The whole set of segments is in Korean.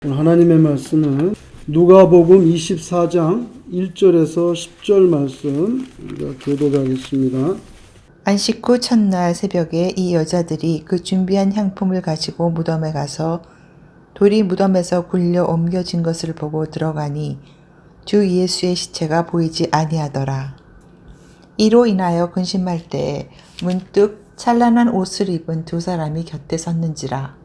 하나님의 말씀은 누가복음 24장 1절에서 10절 말씀 우리가 교독하겠습니다. 안식 후 첫날 새벽에 이 여자들이 그 준비한 향품을 가지고 무덤에 가서 돌이 무덤에서 굴려 옮겨진 것을 보고 들어가니 주 예수의 시체가 보이지 아니하더라. 이로 인하여 근심할 때에 문득 찬란한 옷을 입은 두 사람이 곁에 섰는지라.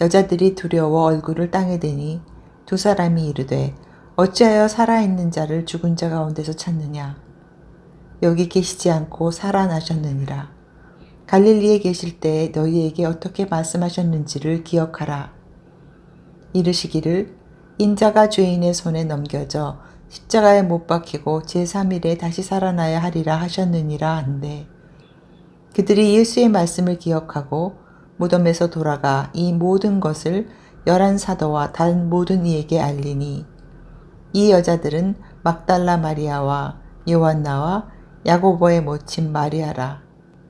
여자들이 두려워 얼굴을 땅에 대니 두 사람이 이르되 어찌하여 살아있는 자를 죽은 자 가운데서 찾느냐. 여기 계시지 않고 살아나셨느니라. 갈릴리에 계실 때에 너희에게 어떻게 말씀하셨는지를 기억하라. 이르시기를 인자가 죄인의 손에 넘겨져 십자가에 못 박히고 제3일에 다시 살아나야 하리라 하셨느니라 한데 그들이 예수의 말씀을 기억하고 무덤에서 돌아가 이 모든 것을 11사도와 다른 모든 이에게 알리니 이 여자들은 막달라 마리아와 요한나와 야고보의 모친 마리아라.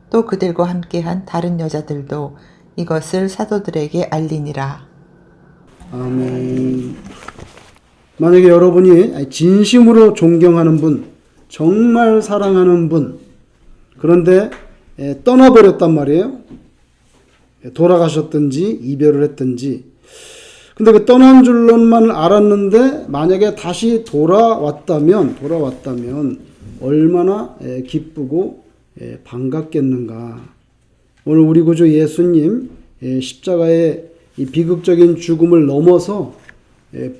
또 그들과 함께한 다른 여자들도 이것을 사도들에게 알리니라. 아멘. 만약에 여러분이 진심으로 존경하는 분, 정말 사랑하는 분, 그런데 떠나버렸단 말이에요. 돌아가셨든지 이별을 했든지. 근데 그 떠난 줄로만 알았는데 만약에 다시 돌아왔다면 얼마나 기쁘고 반갑겠는가. 오늘 우리 구주 예수님 십자가의 이 비극적인 죽음을 넘어서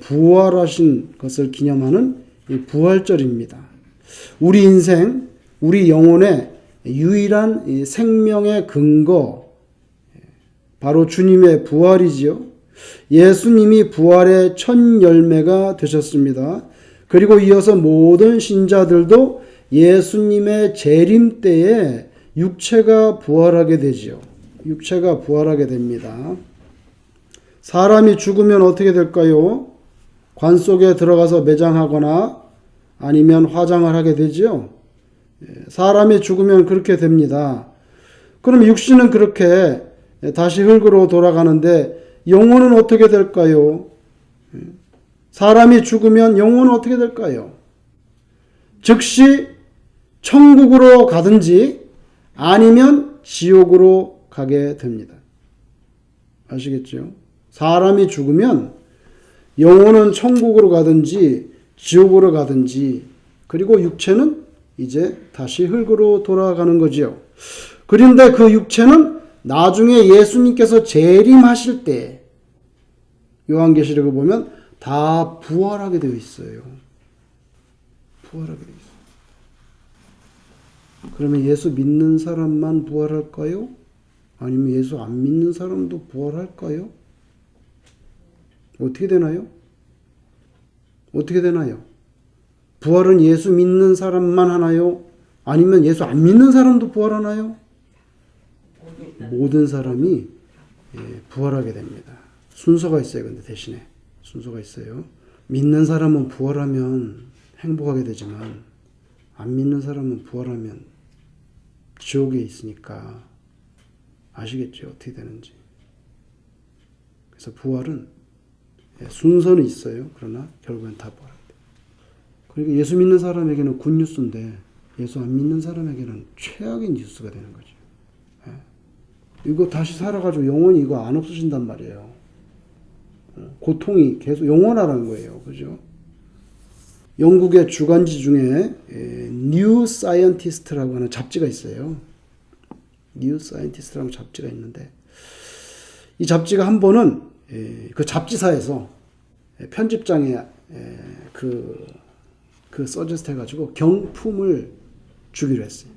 부활하신 것을 기념하는 부활절입니다. 우리 인생, 우리 영혼의 유일한 생명의 근거, 바로 주님의 부활이지요. 예수님이 부활의 첫 열매가 되셨습니다. 그리고 이어서 모든 신자들도 예수님의 재림 때에 육체가 부활하게 되지요. 육체가 부활하게 됩니다. 사람이 죽으면 어떻게 될까요? 관 속에 들어가서 매장하거나 아니면 화장을 하게 되지요. 사람이 죽으면 그렇게 됩니다. 그럼 육신은 그렇게 다시 흙으로 돌아가는데 영혼은 어떻게 될까요? 사람이 죽으면 영혼은 어떻게 될까요? 즉시 천국으로 가든지 아니면 지옥으로 가게 됩니다. 아시겠죠? 사람이 죽으면 영혼은 천국으로 가든지 지옥으로 가든지, 그리고 육체는 이제 다시 흙으로 돌아가는 거지요. 그런데 그 육체는 나중에 예수님께서 재림하실 때 요한계시록을 보면 다 부활하게 되어 있어요. 부활하게 되어 있어요. 그러면 예수 믿는 사람만 부활할까요? 아니면 예수 안 믿는 사람도 부활할까요? 어떻게 되나요? 어떻게 되나요? 부활은 예수 믿는 사람만 하나요? 아니면 예수 안 믿는 사람도 부활하나요? 모든 사람이 부활하게 됩니다. 순서가 있어요. 근데 대신에 순서가 있어요. 믿는 사람은 부활하면 행복하게 되지만 안 믿는 사람은 부활하면 지옥에 있으니까 아시겠죠? 어떻게 되는지. 그래서 부활은 순서는 있어요. 그러나 결국엔 다 부활합니다. 그러니까 예수 믿는 사람에게는 굿뉴스인데 예수 안 믿는 사람에게는 최악의 뉴스가 되는 거죠. 이거 다시 살아가지고 영원히 이거 안 없어진단 말이에요. 고통이 계속 영원하라는 거예요. 그죠? 영국의 주간지 중에 뉴 사이언티스트라고 하는 잡지가 있어요. 뉴 사이언티스트라는 잡지가 있는데 이 잡지가 한 번은 그 잡지사에서 편집장에 그 서제스트 해가지고 경품을 주기로 했어요.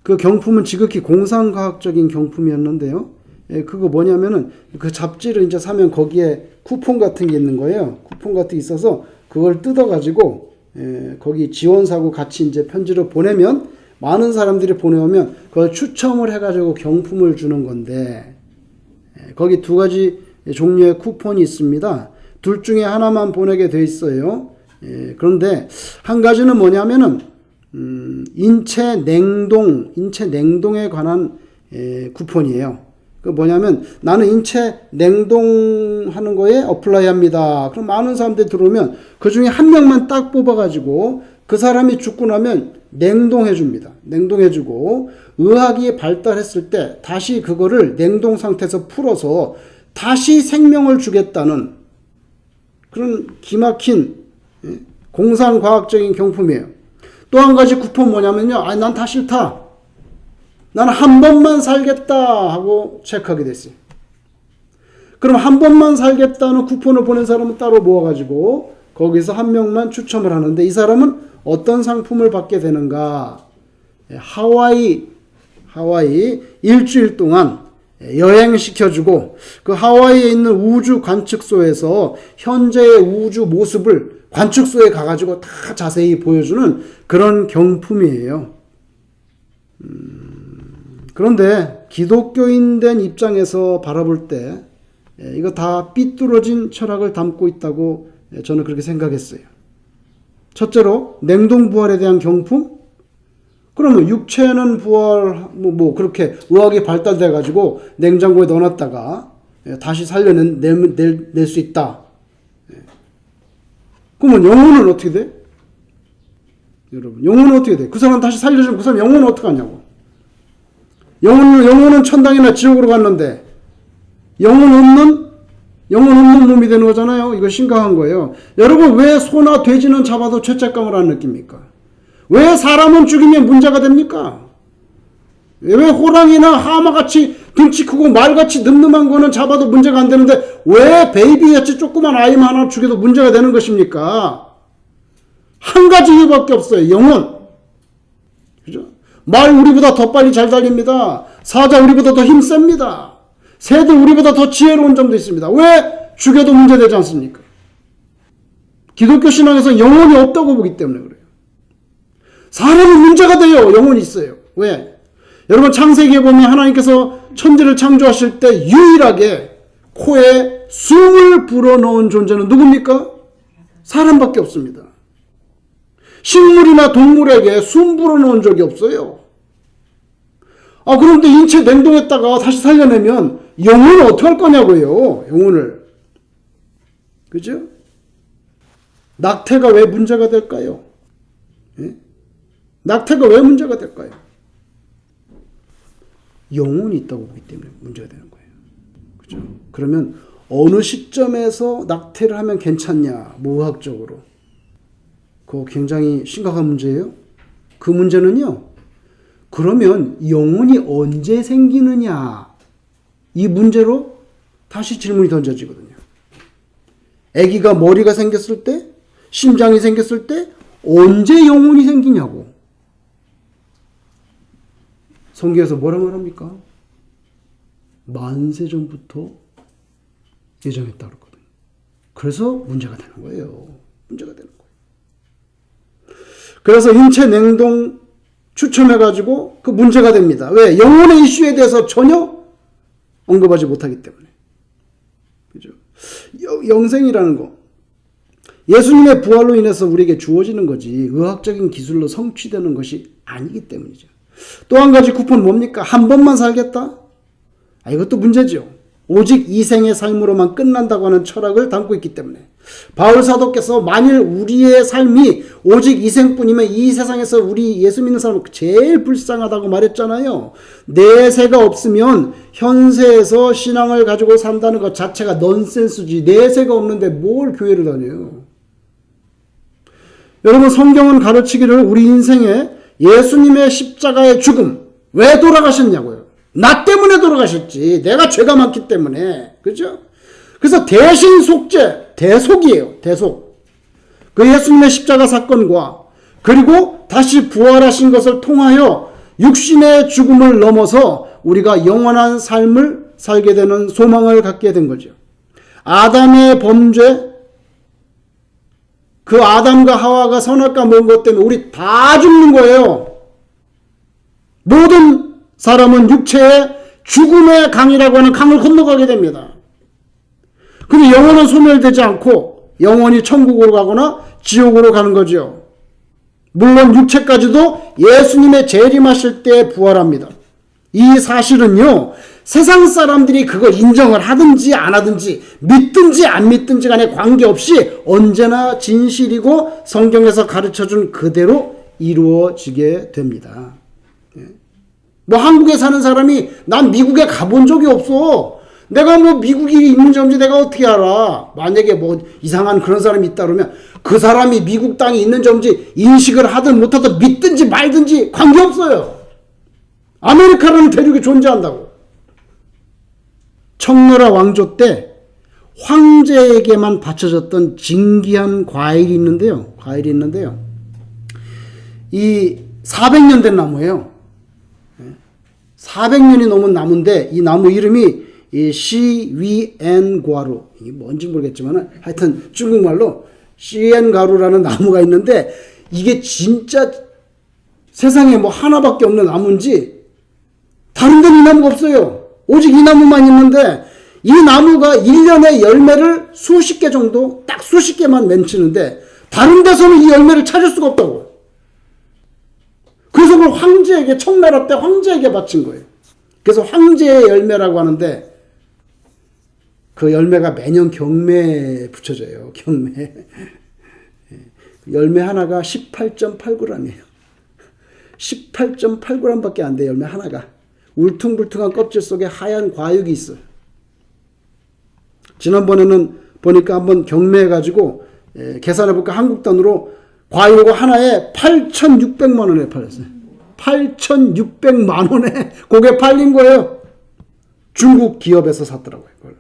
그 경품은 지극히 공상과학적인 경품이었는데요. 그거 뭐냐면은 그 잡지를 이제 사면 거기에 쿠폰 같은 게 있는 거예요. 쿠폰 같은 게 있어서 그걸 뜯어가지고 거기 지원사하고 같이 이제 편지를 보내면 많은 사람들이 보내오면 그걸 추첨을 해가지고 경품을 주는 건데 거기 두 가지 종류의 쿠폰이 있습니다. 둘 중에 하나만 보내게 돼 있어요. 그런데 한 가지는 뭐냐면은 인체 냉동에 관한 쿠폰이에요. 그 뭐냐면 나는 인체 냉동하는 거에 어플라이 합니다. 그럼 많은 사람들이 들어오면 그 중에 한 명만 딱 뽑아가지고 그 사람이 죽고 나면 냉동해 줍니다. 냉동해 주고 의학이 발달했을 때 다시 그거를 냉동 상태에서 풀어서 다시 생명을 주겠다는 그런 기막힌 공상과학적인 경품이에요. 또 한 가지 쿠폰 뭐냐면요. 난 다 싫다. 나는 한 번만 살겠다 하고 체크하게 됐어요. 그럼 한 번만 살겠다는 쿠폰을 보낸 사람은 따로 모아가지고 거기서 한 명만 추첨을 하는데 이 사람은 어떤 상품을 받게 되는가? 하와이 일주일 동안 여행시켜주고 그 하와이에 있는 우주 관측소에서 현재의 우주 모습을 관측소에 가가지고 다 자세히 보여주는 그런 경품이에요. 그런데 기독교인 된 입장에서 바라볼 때 이거 다 삐뚤어진 철학을 담고 있다고 저는 그렇게 생각했어요. 첫째로 냉동부활에 대한 경품? 그러면 육체는 부활 뭐 그렇게 의학이 발달돼 가지고 냉장고에 넣어놨다가 다시 살려낼 수 있다. 그러면 영혼은 어떻게 돼? 여러분 영혼은 어떻게 돼? 그 사람 다시 살려주면 그 사람 영혼은 어떻게 하냐고. 영혼은 천당이나 지옥으로 갔는데 영혼 없는 몸이 되는 거잖아요. 이거 심각한 거예요. 여러분 왜 소나 돼지는 잡아도 죄책감을 안 느낍니까? 왜 사람은 죽이면 문제가 됩니까? 왜 호랑이나 하마같이 등치 크고 말같이 늠름한 거는 잡아도 문제가 안 되는데 왜 베이비같이 조그만 아이만 하나 죽여도 문제가 되는 것입니까? 한 가지 이유밖에 없어요. 영혼. 그죠? 말 우리보다 더 빨리 잘 달립니다. 사자 우리보다 더 힘셉니다. 새들 우리보다 더 지혜로운 점도 있습니다. 왜 죽여도 문제되지 않습니까? 기독교 신앙에서 영혼이 없다고 보기 때문에 그래요. 사람은 문제가 돼요. 영혼이 있어요. 왜? 여러분 창세기에 보면 하나님께서 천지를 창조하실 때 유일하게 코에 숨을 불어넣은 존재는 누굽니까? 사람밖에 없습니다. 식물이나 동물에게 숨 불어넣은 적이 없어요. 그런데 인체 냉동했다가 다시 살려내면 영혼을 어떻게 할 거냐고요. 영혼을. 그죠? 낙태가 왜 문제가 될까요? 예? 낙태가 왜 문제가 될까요? 영혼이 있다고 보기 때문에 문제가 되는 거예요. 그죠? 그러면 어느 시점에서 낙태를 하면 괜찮냐? 의학적으로. 그거 굉장히 심각한 문제예요. 그 문제는요. 그러면 영혼이 언제 생기느냐? 이 문제로 다시 질문이 던져지거든요. 아기가 머리가 생겼을 때, 심장이 생겼을 때 언제 영혼이 생기냐고. 성경에서 뭐라 말합니까? 만세 전부터 예정했다 그러거든요. 그래서 문제가 되는 거예요. 문제가 되는 거예요. 그래서 인체 냉동 추첨해가지고 그 문제가 됩니다. 왜? 영혼의 이슈에 대해서 전혀 언급하지 못하기 때문에. 그죠? 영생이라는 거. 예수님의 부활로 인해서 우리에게 주어지는 거지 의학적인 기술로 성취되는 것이 아니기 때문이죠. 또 한 가지 쿠폰 뭡니까? 한 번만 살겠다? 이것도 문제죠. 오직 이생의 삶으로만 끝난다고 하는 철학을 담고 있기 때문에 바울 사도께서 만일 우리의 삶이 오직 이생뿐이면 이 세상에서 우리 예수 믿는 사람은 제일 불쌍하다고 말했잖아요. 내세가 없으면 현세에서 신앙을 가지고 산다는 것 자체가 넌센스지. 내세가 없는데 뭘 교회를 다녀요. 여러분 성경은 가르치기를 우리 인생에 예수님의 십자가의 죽음 왜 돌아가셨냐고요. 나 때문에 돌아가셨지. 내가 죄가 많기 때문에. 그죠? 그래서 대신 속죄, 대속이에요. 대속. 그 예수님의 십자가 사건과 그리고 다시 부활하신 것을 통하여 육신의 죽음을 넘어서 우리가 영원한 삶을 살게 되는 소망을 갖게 된 거죠. 아담의 범죄, 그 아담과 하와가 선악과 먹은 것 때문에 우리 다 죽는 거예요. 모든 사람은 육체의 죽음의 강이라고 하는 강을 건너가게 됩니다. 근데 영혼은 소멸되지 않고 영원히 천국으로 가거나 지옥으로 가는 거죠. 물론 육체까지도 예수님의 재림하실 때 부활합니다. 이 사실은요, 세상 사람들이 그걸 인정을 하든지 안 하든지 믿든지 안 믿든지 간에 관계없이 언제나 진실이고 성경에서 가르쳐준 그대로 이루어지게 됩니다. 뭐 한국에 사는 사람이 난 미국에 가본 적이 없어. 내가 뭐 미국이 있는지 없는지 내가 어떻게 알아. 만약에 뭐 이상한 그런 사람이 있다 그러면 그 사람이 미국 땅에 있는지 없는지 인식을 하든 못하든 믿든지 말든지 관계없어요. 아메리카라는 대륙이 존재한다고. 청나라 왕조 때 황제에게만 바쳐졌던 진귀한 과일이 있는데요. 이 400년 된 나무예요. 400년이 넘은 나무인데 이 나무 이름이 시위엔과루, 이게 뭔지 모르겠지만 하여튼 중국말로 시엔가루라는 나무가 있는데 이게 진짜 세상에 뭐 하나밖에 없는 나무인지 다른 데는 이 나무가 없어요. 오직 이 나무만 있는데 이 나무가 1년에 열매를 수십 개 정도, 딱 수십 개만 맺히는데 다른 데서는 이 열매를 찾을 수가 없다고. 그래서 그걸 황제에게, 청나라 때 황제에게 바친 거예요. 그래서 황제의 열매라고 하는데 그 열매가 매년 경매에 붙여져요. 경매. 열매 하나가 18.8g이에요. 18.8g밖에 안 돼요. 열매 하나가. 울퉁불퉁한 껍질 속에 하얀 과육이 있어요. 지난번에는 보니까 한번 경매해가지고 계산해볼까 한국 돈으로 과일 하나에 8,600만 원에 팔렸어요. 8,600만 원에 그게 팔린 거예요. 중국 기업에서 샀더라고요. 그걸.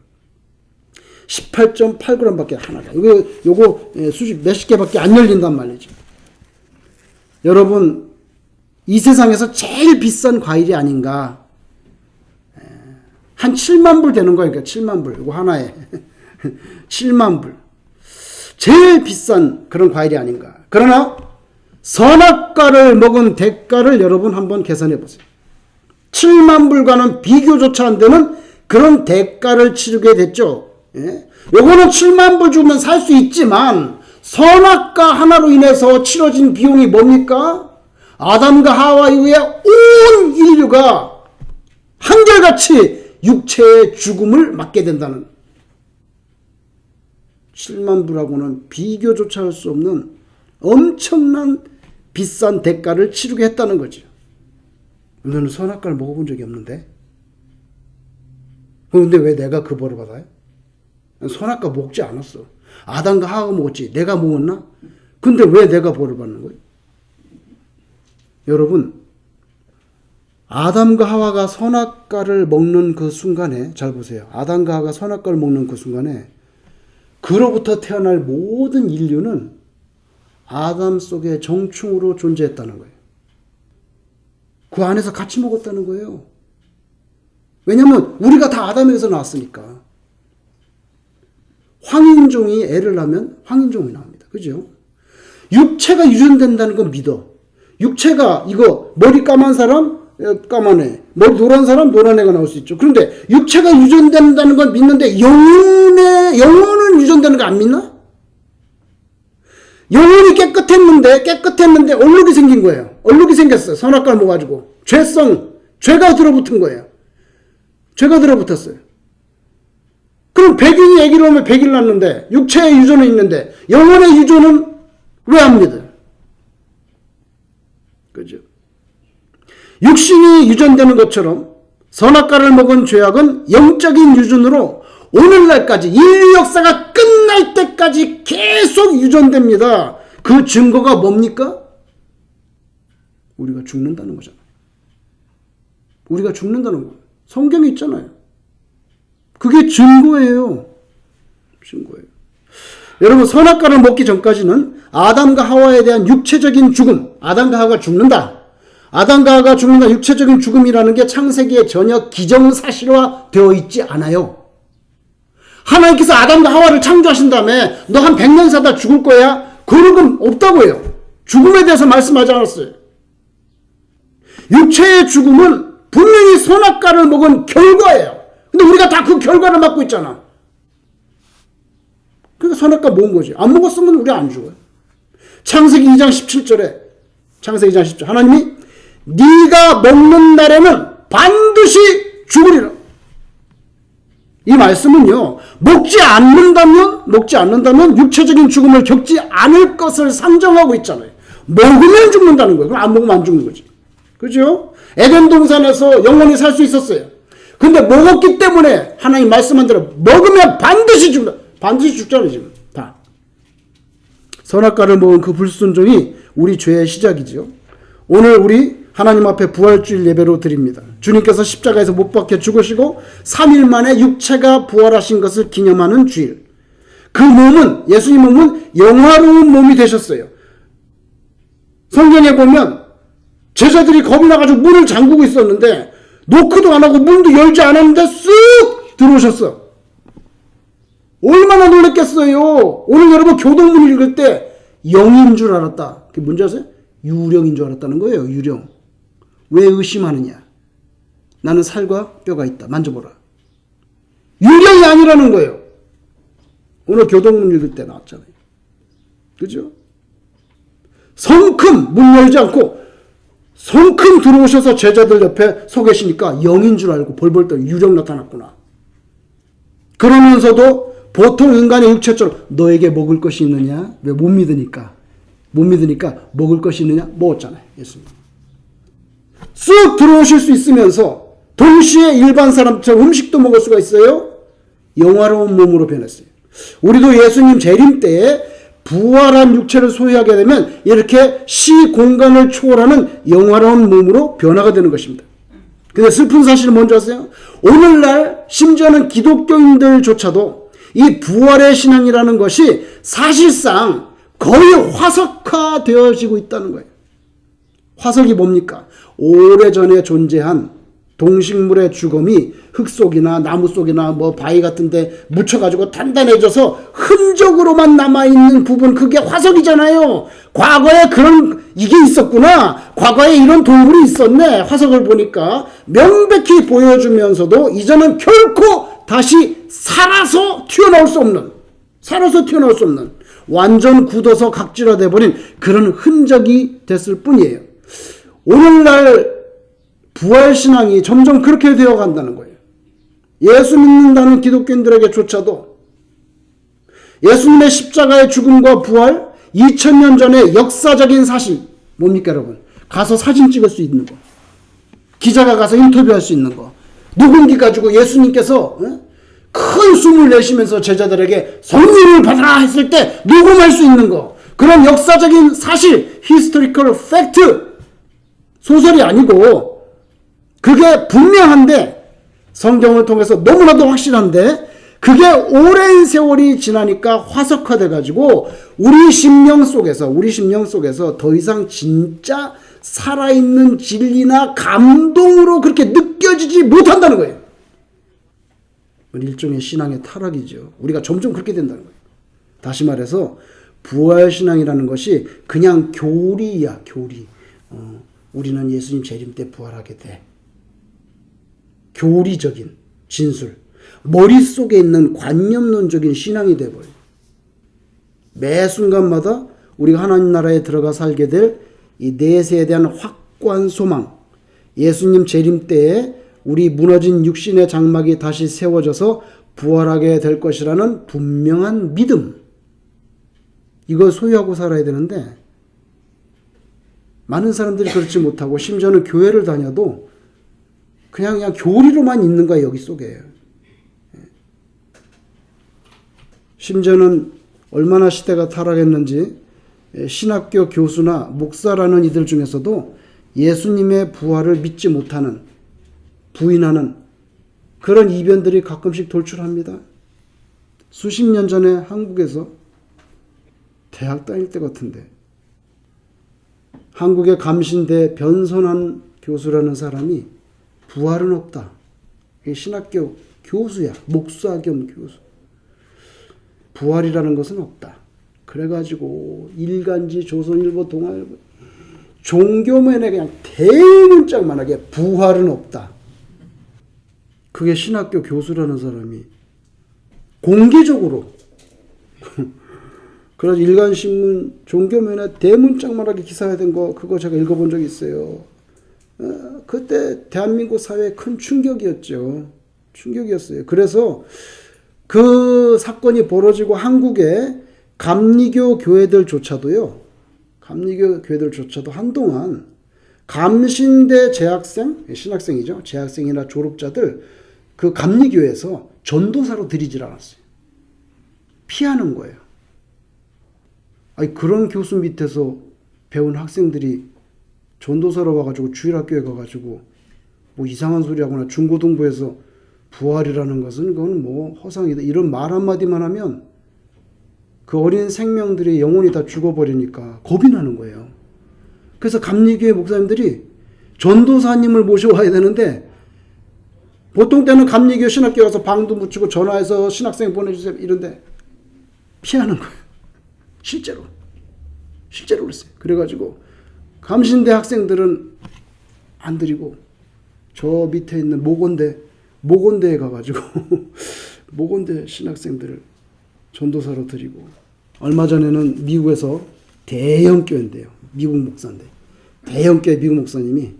18.8g밖에 하나가. 요거 수십 몇십 개밖에 안 열린단 말이죠. 여러분, 이 세상에서 제일 비싼 과일이 아닌가. 한 7만 불 되는 거니까 7만 불. 이거 하나에 7만 불. 제일 비싼 그런 과일이 아닌가. 그러나 선악과를 먹은 대가를 여러분 한번 계산해 보세요. 7만 불과는 비교조차 안 되는 그런 대가를 치르게 됐죠. 예? 요거는 7만 불 주면 살 수 있지만 선악과 하나로 인해서 치러진 비용이 뭡니까? 아담과 하와 이후에 온 인류가 한결같이 육체의 죽음을 맞게 된다는 7만 불하고는 비교조차 할 수 없는 엄청난 비싼 대가를 치르게 했다는 거죠. 너는 선악과를 먹어본 적이 없는데? 그런데 왜 내가 그 벌을 받아요? 선악과 먹지 않았어. 아담과 하와가 먹었지. 내가 먹었나? 근데 왜 내가 벌을 받는 거예요? 여러분, 아담과 하와가 선악과를 먹는 그 순간에, 잘 보세요. 아담과 하와가 선악과를 먹는 그 순간에 그로부터 태어날 모든 인류는 아담 속의 정충으로 존재했다는 거예요. 그 안에서 같이 먹었다는 거예요. 왜냐하면 우리가 다 아담에서 나왔으니까. 황인종이 애를 낳으면 황인종이 나옵니다. 그죠? 육체가 유전된다는 건 믿어. 육체가 이거 머리 까만 사람 까만 애, 머리 노란 사람 노란 애가 나올 수 있죠. 그런데 육체가 유전된다는 건 믿는데 영혼은 유전되는 거 안 믿나? 영혼이 깨끗했는데 얼룩이 생긴 거예요. 얼룩이 생겼어요. 선악과를 먹어가지고 죄가 들어붙은 거예요. 죄가 들어붙었어요. 그럼 백인이 아기를 오면 100일 낳는데 육체의 유전은 있는데 영혼의 유전은 왜 안 믿어요? 그죠? 육신이 유전되는 것처럼 선악과를 먹은 죄악은 영적인 유전으로 오늘날까지 인류 역사가 끝날 때까지 계속 유전됩니다. 그 증거가 뭡니까? 우리가 죽는다는 거잖아요. 우리가 죽는다는 거. 성경에 있잖아요. 그게 증거예요. 증거예요. 여러분, 선악과를 먹기 전까지는 아담과 하와에 대한 육체적인 죽음, 아담과 하와가 죽는다. 아담과 하와가 죽는다. 육체적인 죽음이라는 게 창세기에 전혀 기정사실화 되어 있지 않아요. 하나님께서 아담과 하와를 창조하신 다음에 너 한 100년 살다 죽을 거야? 그런 건 없다고 해요. 죽음에 대해서 말씀하지 않았어요. 육체의 죽음은 분명히 선악과를 먹은 결과예요. 근데 우리가 다 그 결과를 맡고 있잖아. 그러니까 선악과 먹은 거지. 안 먹었으면 우리 안 죽어요. 창세기 2장 17절에 하나님이 네가 먹는 날에는 반드시 죽으리라. 이 말씀은요, 먹지 않는다면 육체적인 죽음을 겪지 않을 것을 상정하고 있잖아요. 먹으면 죽는다는 거예요. 그럼 안 먹으면 안 죽는 거지. 그죠? 에덴 동산에서 영원히 살 수 있었어요. 근데 먹었기 때문에 하나님 말씀한 대로 먹으면 반드시 죽는다. 반드시 죽잖아요, 지금. 다. 선악과를 먹은 그 불순종이 우리 죄의 시작이죠. 오늘 우리 하나님 앞에 부활주일 예배로 드립니다. 주님께서 십자가에서 못 박혀 죽으시고 3일 만에 육체가 부활하신 것을 기념하는 주일. 그 몸은, 예수님 몸은 영화로운 몸이 되셨어요. 성경에 보면 제자들이 겁이 나가지고 문을 잠그고 있었는데 노크도 안 하고 문도 열지 않았는데 쓱 들어오셨어. 얼마나 놀랬겠어요. 오늘 여러분 교동문 읽을 때 영인 줄 알았다. 그게 뭔지 아세요? 유령인 줄 알았다는 거예요. 유령. 왜 의심하느냐? 나는 살과 뼈가 있다. 만져보라. 유령이 아니라는 거예요. 오늘 교동문 읽을 때 나왔잖아요. 그죠? 성큼 문 열지 않고 성큼 들어오셔서 제자들 옆에 서 계시니까 영인 줄 알고 벌벌 떨 유령 나타났구나. 그러면서도 보통 인간의 육체처럼 너에게 먹을 것이 있느냐? 왜 못 믿으니까. 못 믿으니까 먹을 것이 있느냐? 먹었잖아요. 예수님. 쑥 들어오실 수 있으면서 동시에 일반 사람처럼 음식도 먹을 수가 있어요. 영화로운 몸으로 변했어요. 우리도 예수님 재림 때에 부활한 육체를 소유하게 되면 이렇게 시 공간을 초월하는 영화로운 몸으로 변화가 되는 것입니다. 근데 슬픈 사실은 뭔지 아세요? 오늘날 심지어는 기독교인들조차도 이 부활의 신앙이라는 것이 사실상 거의 화석화되어지고 있다는 거예요. 화석이 뭡니까? 오래전에 존재한 동식물의 주검이 흙 속이나 나무 속이나 뭐 바위 같은 데 묻혀가지고 단단해져서 흔적으로만 남아있는 부분, 그게 화석이잖아요. 과거에 이게 있었구나. 과거에 이런 동물이 있었네. 화석을 보니까 명백히 보여주면서도 이제는 결코 다시 살아서 튀어나올 수 없는 완전 굳어서 각질화돼 버린 그런 흔적이 됐을 뿐이에요. 오늘날 부활신앙이 점점 그렇게 되어 간다는 거예요. 예수 믿는다는 기독교인들에게조차도 예수님의 십자가의 죽음과 부활, 2000년 전의 역사적인 사실, 뭡니까 여러분? 가서 사진 찍을 수 있는 거, 기자가 가서 인터뷰할 수 있는 거, 누군지 가지고 예수님께서 큰 숨을 내쉬면서 제자들에게 성령을 받아라 했을 때 녹음할 수 있는 거, 그런 역사적인 사실, 히스토리컬 팩트, 소설이 아니고 그게 분명한데, 성경을 통해서 너무나도 확실한데, 그게 오랜 세월이 지나니까 화석화돼 가지고 우리 심령 속에서 더 이상 진짜 살아있는 진리나 감동으로 그렇게 느껴지지 못한다는 거예요. 일종의 신앙의 타락이죠. 우리가 점점 그렇게 된다는 거예요. 다시 말해서 부활신앙이라는 것이 그냥 교리야, 교리. 우리는 예수님 재림 때 부활하게 돼. 교리적인 진술. 머릿속에 있는 관념론적인 신앙이 돼버려요. 매 순간마다 우리가 하나님 나라에 들어가 살게 될 이 내세에 대한 확고한 소망, 예수님 재림 때에 우리 무너진 육신의 장막이 다시 세워져서 부활하게 될 것이라는 분명한 믿음, 이걸 소유하고 살아야 되는데 많은 사람들이 그렇지 못하고 심지어는 교회를 다녀도 그냥 교리로만 있는 거야. 여기 속에. 심지어는 얼마나 시대가 타락했는지 신학교 교수나 목사라는 이들 중에서도 예수님의 부활을 믿지 못하는, 부인하는 그런 이변들이 가끔씩 돌출합니다. 수십 년 전에 한국에서 대학 다닐 때 같은데 한국의 감신대 변선한 교수라는 사람이 부활은 없다. 신학교 교수야. 목사 겸 교수. 부활이라는 것은 없다. 그래가지고 일간지, 조선일보, 동아일보 종교면에 그냥 대문짝만하게 부활은 없다. 그게 신학교 교수라는 사람이 공개적으로 그래서 일간신문 종교면에 대문짝만하게 기사화된 거, 그거 제가 읽어본 적이 있어요. 그때 대한민국 사회에 큰 충격이었죠. 충격이었어요. 그래서 그 사건이 벌어지고 한국의 감리교 교회들조차도 한동안 감신대 재학생, 신학생이죠. 재학생이나 졸업자들 그 감리교에서 전도사로 들이질 않았어요. 피하는 거예요. 아니, 그런 교수 밑에서 배운 학생들이 전도사로 와가지고 주일학교에 가가지고 뭐 이상한 소리 하거나 중고등부에서 부활이라는 것은 그건 뭐 허상이다. 이런 말 한마디만 하면 그 어린 생명들이 영혼이 다 죽어버리니까 겁이 나는 거예요. 그래서 감리교회 목사님들이 전도사님을 모셔와야 되는데 보통 때는 감리교 신학교 가서 방도 묻히고 전화해서 신학생 보내주세요 이런데 피하는 거예요. 실제로 그랬어요. 그래가지고 감신대 학생들은 안 드리고 저 밑에 있는 모건대에 가가지고 모건대 신학생들을 전도사로 드리고, 얼마 전에는 미국에서 대형 교회인데요. 미국 목사인데 대형 교회 미국 목사님이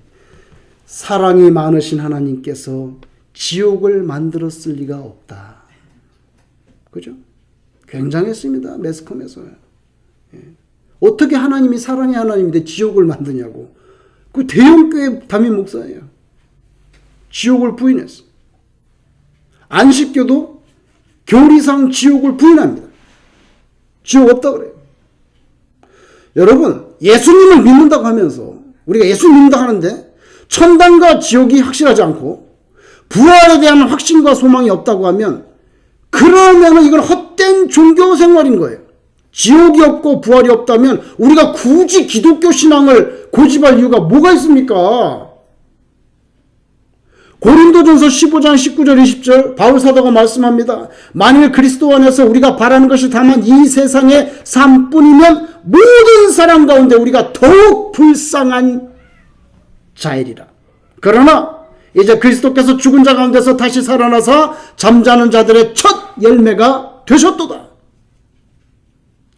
사랑이 많으신 하나님께서 지옥을 만들었을 리가 없다. 그죠? 굉장했습니다. 매스컴에서. 예. 어떻게 하나님이 사랑의 하나님인데 지옥을 만드냐고. 그 대형 교회 담임 목사예요. 지옥을 부인했어. 안식교도 교리상 지옥을 부인합니다. 지옥 없다 그래요. 여러분, 예수님을 믿는다고 하면서 우리가 예수 믿는다고 하는데 천당과 지옥이 확실하지 않고 부활에 대한 확신과 소망이 없다고 하면 그러면 이건 헛된 종교 생활인 거예요. 지옥이 없고 부활이 없다면 우리가 굳이 기독교 신앙을 고집할 이유가 뭐가 있습니까? 고린도전서 15장 19절 20절 바울 사도가 말씀합니다. 만일 그리스도 안에서 우리가 바라는 것이 다만 이 세상의 삶뿐이면 모든 사람 가운데 우리가 더욱 불쌍한 자이리라. 그러나 이제 그리스도께서 죽은 자 가운데서 다시 살아나서 잠자는 자들의 첫 열매가 되셨도다.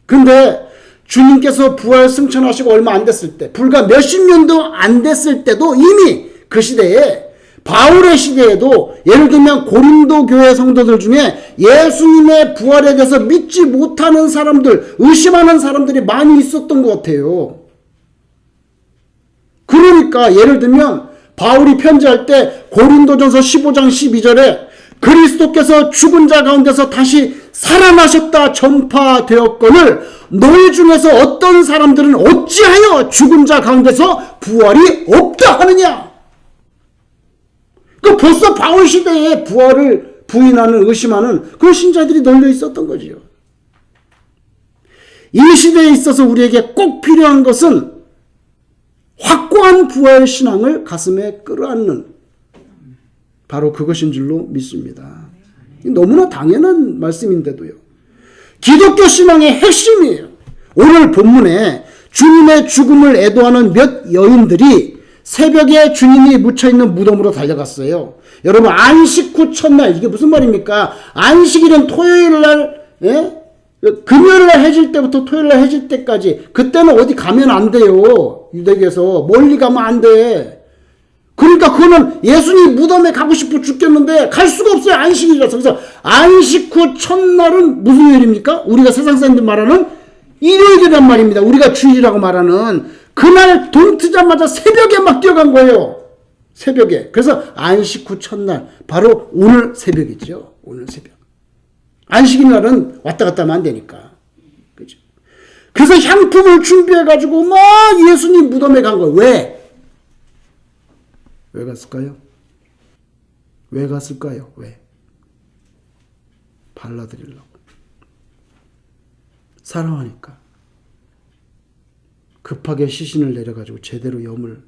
근데 주님께서 부활 승천하시고 얼마 안 됐을 때, 불과 몇십 년도 안 됐을 때도 이미 그 시대에, 바울의 시대에도 예를 들면 고린도 교회 성도들 중에 예수님의 부활에 대해서 믿지 못하는 사람들, 의심하는 사람들이 많이 있었던 것 같아요. 그러니까 예를 들면 바울이 편지할 때 고린도전서 15장 12절에 그리스도께서 죽은 자 가운데서 다시 살아나셨다 전파되었거늘 너희 중에서 어떤 사람들은 어찌하여 죽은 자 가운데서 부활이 없다 하느냐. 그 벌써 바울 시대에 부활을 부인하는, 의심하는 그런 신자들이 널려 있었던 거지요. 이 시대에 있어서 우리에게 꼭 필요한 것은 확고한 부활 신앙을 가슴에 끌어안는, 바로 그것인 줄로 믿습니다. 너무나 당연한 말씀인데도요. 기독교 신앙의 핵심이에요. 오늘 본문에 주님의 죽음을 애도하는 몇 여인들이 새벽에 주님이 묻혀있는 무덤으로 달려갔어요. 여러분, 안식 후 첫날, 이게 무슨 말입니까? 안식일은 토요일날, 금요일날 해질 때부터 토요일날 해질 때까지, 그때는 어디 가면 안 돼요. 유대교에서 멀리 가면 안 돼. 그러니까 그거는 예수님 무덤에 가고 싶어 죽겠는데 갈 수가 없어요. 안식일이라서. 그래서 안식 후 첫날은 무슨 요일입니까? 우리가 세상 사람들 말하는 일요일이란 말입니다. 우리가 주일이라고 말하는 그날 돈 트자마자 새벽에 막 뛰어간 거예요. 새벽에. 그래서 안식 후 첫날, 바로 오늘 새벽이죠. 오늘 새벽. 안식일 날은 왔다 갔다 하면 안 되니까. 그죠? 그래서 향품을 준비해가지고 막 예수님 무덤에 간 거예요. 왜? 왜 갔을까요? 왜 갔을까요? 왜? 발라드리려고. 사랑하니까. 급하게 시신을 내려가지고 제대로 염을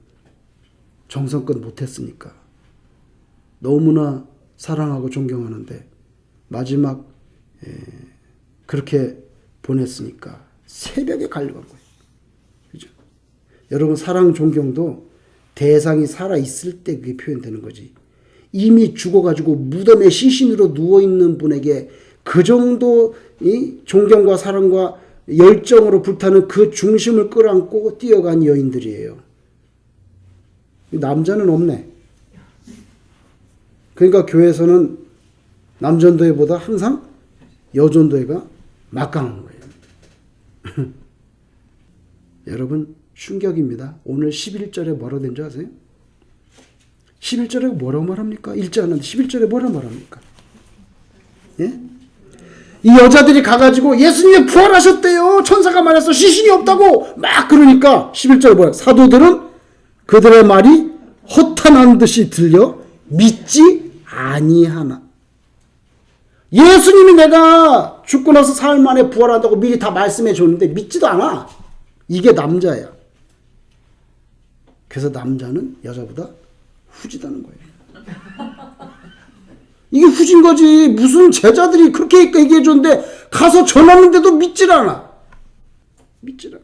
정성껏 못했으니까. 너무나 사랑하고 존경하는데 마지막 그렇게 보냈으니까 새벽에 가려고 한 거예요. 그죠? 여러분, 사랑 존경도 대상이 살아있을 때 그게 표현되는 거지. 이미 죽어가지고 무덤에 시신으로 누워있는 분에게 그 정도 이 존경과 사랑과 열정으로 불타는 그 중심을 끌어안고 뛰어간 여인들이에요. 남자는 없네. 그러니까 교회에서는 남전도회보다 항상 여전도회가 막강한 거예요. 여러분 충격입니다. 오늘 11절에 뭐라고 된 줄 아세요? 11절에 뭐라고 말합니까? 읽지 않았는데 11절에 뭐라고 말합니까? 예? 이 여자들이 가가지고 예수님이 부활하셨대요. 천사가 말해서 시신이 없다고 막 그러니까 11절에 뭐야? 사도들은 그들의 말이 허탄한 듯이 들려 믿지 아니하나. 예수님이 내가 죽고 나서 사흘 만에 부활한다고 미리 다 말씀해 줬는데 믿지도 않아. 이게 남자야. 그래서 남자는 여자보다 후지다는 거예요. 이게 후진 거지. 무슨 제자들이 그렇게 얘기해 줬는데 가서 전하는데도 믿질 않아. 믿질 않아.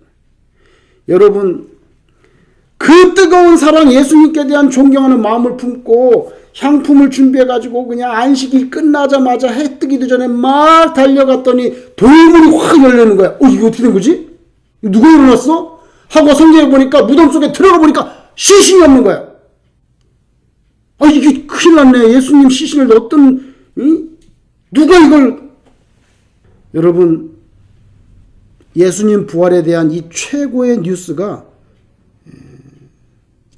여러분, 그 뜨거운 사랑, 예수님께 대한 존경하는 마음을 품고 향품을 준비해가지고 그냥 안식일 끝나자마자 해 뜨기도 전에 막 달려갔더니 돌문이 확 열리는 거야. 이거 어떻게 된 거지? 누가 일어났어? 하고 성경에 보니까 무덤 속에 들어가 보니까 시신이 없는 거야. 이게 큰일 났네. 예수님 시신을 넣었던, 누가 이걸. 여러분, 예수님 부활에 대한 이 최고의 뉴스가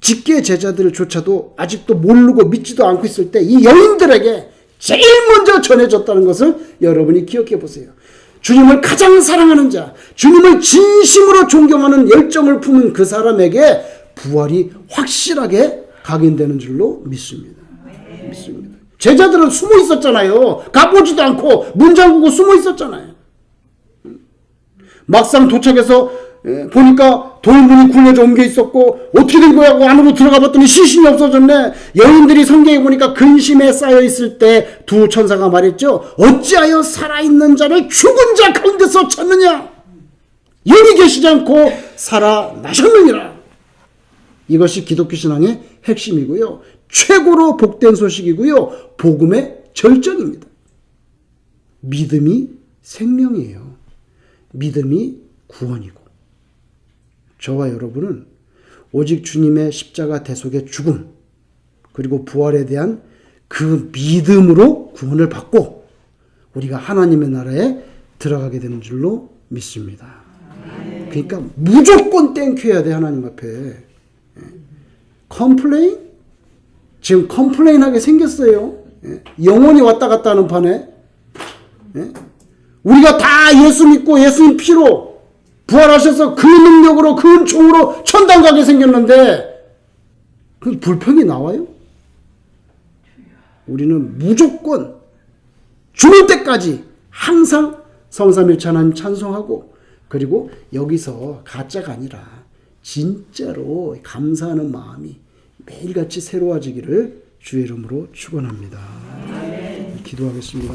직계 제자들조차도 아직도 모르고 믿지도 않고 있을 때 이 여인들에게 제일 먼저 전해졌다는 것을 여러분이 기억해 보세요. 주님을 가장 사랑하는 자, 주님을 진심으로 존경하는 열정을 품은 그 사람에게 부활이 확실하게 각인되는 줄로 믿습니다. 믿습니다. 제자들은 숨어 있었잖아요. 가보지도 않고 문 잠그고 숨어 있었잖아요. 막상 도착해서 보니까 돌문이 굴려져 옮겨 있었고 어떻게 된 거야 하고 안으로 들어가 봤더니 시신이 없어졌네. 여인들이 성경에 보니까 근심에 쌓여 있을 때 두 천사가 말했죠. 어찌하여 살아있는 자를 죽은 자 가운데서 찾느냐. 여기 계시지 않고 살아나셨느니라. 이것이 기독교 신앙의 핵심이고요. 최고로 복된 소식이고요. 복음의 절정입니다. 믿음이 생명이에요. 믿음이 구원이고. 저와 여러분은 오직 주님의 십자가 대속의 죽음 그리고 부활에 대한 그 믿음으로 구원을 받고 우리가 하나님의 나라에 들어가게 되는 줄로 믿습니다. 그러니까 무조건 땡큐해야 돼. 하나님 앞에. 컴플레인? 지금 컴플레인하게 생겼어요. 영원히 왔다 갔다 하는 판에. 우리가 다 예수 믿고 예수님 피로 부활하셔서 그 능력으로 그 은총으로 천당 가게 생겼는데 그 불평이 나와요? 우리는 무조건 죽을 때까지 항상 성삼일체 하나님 찬송하고 그리고 여기서 가짜가 아니라 진짜로 감사하는 마음이 매일같이 새로워지기를 주의 이름으로 축원합니다. 기도하겠습니다.